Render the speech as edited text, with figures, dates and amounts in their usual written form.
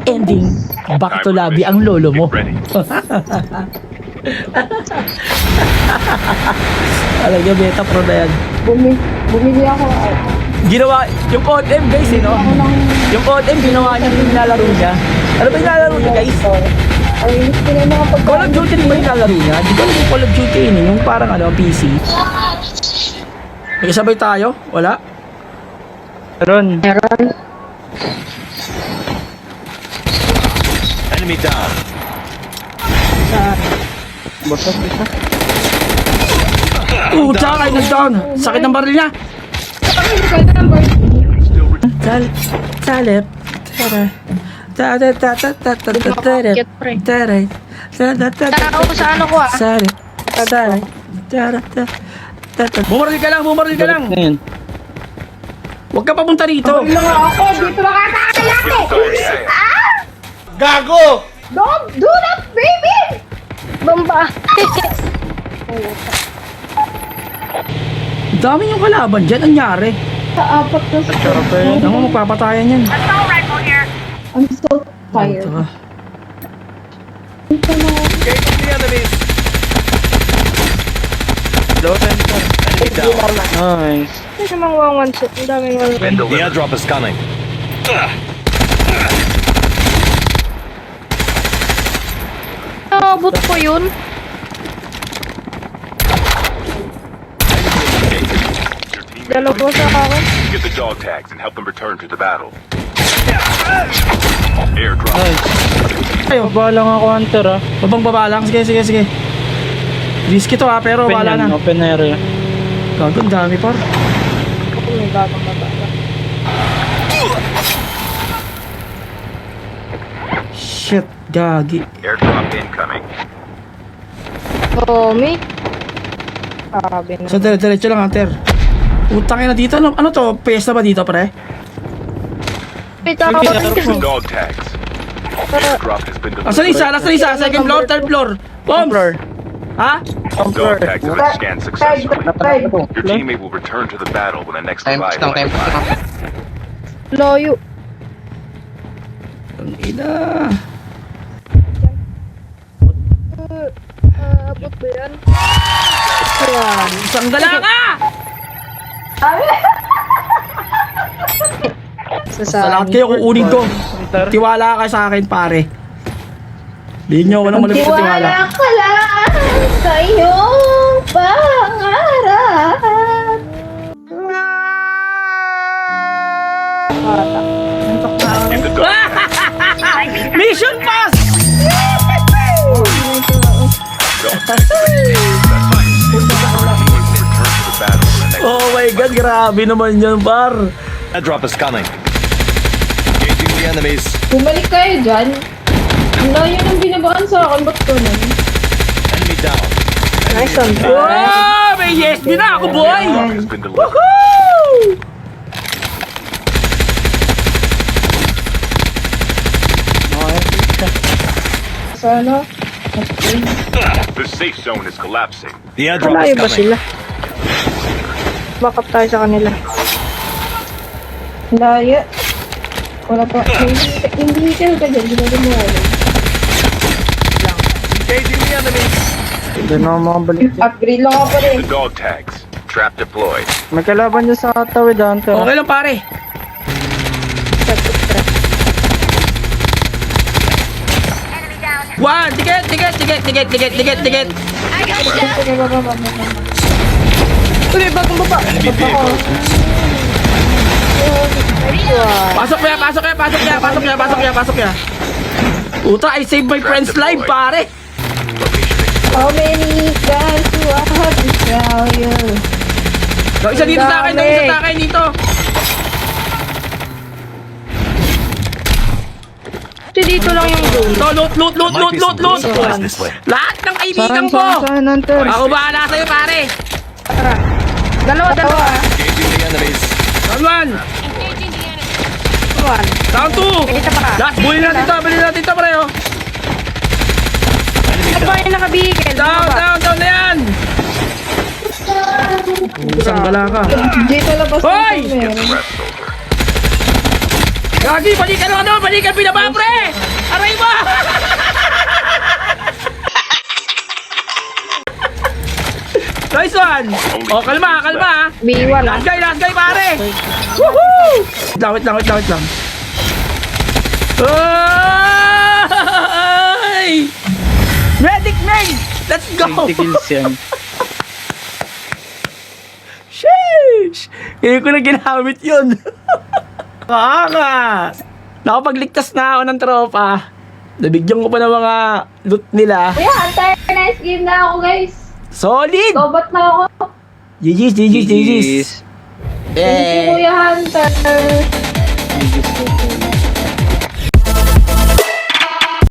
ending, back to lobby ang lolo mo. Alam niyo, beta pro na yan. Bumili ako. Ginawa, yung ODM guys, no? Yung ODM, ginawa niya yung nilalaro niya. Ano ba yung nilalaro niya, guys? Ay, gusto na mga pagkain. Call of Duty ba yung nilalaro niya? Di ba yung Call of Duty yun, yung parang ano, PC? Nagkasabay tayo? Wala? Meron. Enemy down. Basta isa. Tsaka kayo nag-down. Sakit ng baril niya. Salip. Tara. Tao sa ano ko ah. Salip. Bumaril ka lang. Ngayon. Huwag ka papunta rito. Wala ako, dito makakalaki. Gago! Don't do that, baby! Bamba. Dami yung kalaban dyan. Anyari? Sa apat na sa... Ano mo, magpapatayan yan. I'm so tired. Ito ka. Ito na. Engaging the enemies. Enemy down. Nice. Kasi mga one shot. Ang daming one. The airdrop is coming. Nakabot ko yun. Dalawa sa akin. Get the dog tags and help them return to the battle. Airdrop. Nice. Ayo. Baba lang ako, Hunter ah. Baba lang. Sige. Risky to ha, pero Open wala yan, na. open area. Gago, ang dami par. Ako may bagong mababa. Shit, gagi. Airdrop incoming. Tommy. Sabi na. So, diretso lang, Hunter. Utang na dito. Ano to? Pesta ba dito, pre? Pita ako The dog tags. Airdrop has been delivered. Asan isa? Second floor, third floor. Bombs! Ha? Dog tags have been scanned successfully. Your teammate will return to the battle when the next revival arrives. Loyo. Ang ina. Abot ba yan? Ayan. Isang dala ka! Salamat kayo, kukunin ko. Tiwala ka sa akin, pare. Hindi nyo ako nang malapit sa tiwala. Tiwala ka lang sa iyong pangarap. Get the dog Mission pass! Oh my god, grabe naman yan, par. Airdrop is coming. Engaging the enemies. Bumalik kayo dyan. Ang layo ng binabaan sa akin. Ba't ko nun? Enemy down. Nice one. Wow! May yes din na ako, boy! Airdrop has been delivered. Woohoo! Sana. The safe zone is collapsing. The airdrop Malayo is ba coming. sila? Backup tayo sa kanila. Layo. Wala pa. Hindi ka dyan. Hindi na mo alam. Engaging the enemies. Hindi na ako makabalik. Upgrade lang ako pa rin. The dog tags. Trap deployed. May kalaban dyan sa tawid, Hunter. Okay lang, pare. One, tiket. Uy, bagong baba. Enemy Baba ko. vehicle. Pasok niya. Puta, I saved my friend's life, pare. How many guys do I have to tell you? Isa dito sa akin, dito. Dito lang yung goal. To, loot. Might be some good supplies this way. Lahat ng kaibigan ko. Saan, Hunter? Ako bahala sa'yo, pare. Dalawa. Engaging the enemies. Down one. One. Down two. Isa pa ka. Last, bully natin to, pre, oh. Enemy Ano ba down. yung nakabigil? Down na yan. Isang bala ka. Dito labas Hoy! ng meron. Rest over. Gagi, balikan ano, balikan pinaba, pre! Aray mo! Nice one! Oh, kalma, kalma! B1 ah. Last guy, pare! Woohoo! Wait lang. Ay! Medic Meg! Let's go! 20 kills yan. Sheesh! Ngayon ko na ginamit yun. Kaangas! Nakapagligtas na ako ng tropa. Nabigyan ko pa ng mga loot nila. Kuya, entire nice game na ako guys. Solid! Robot na ako. GG's. Thank you, Kuya Hunter. GG's.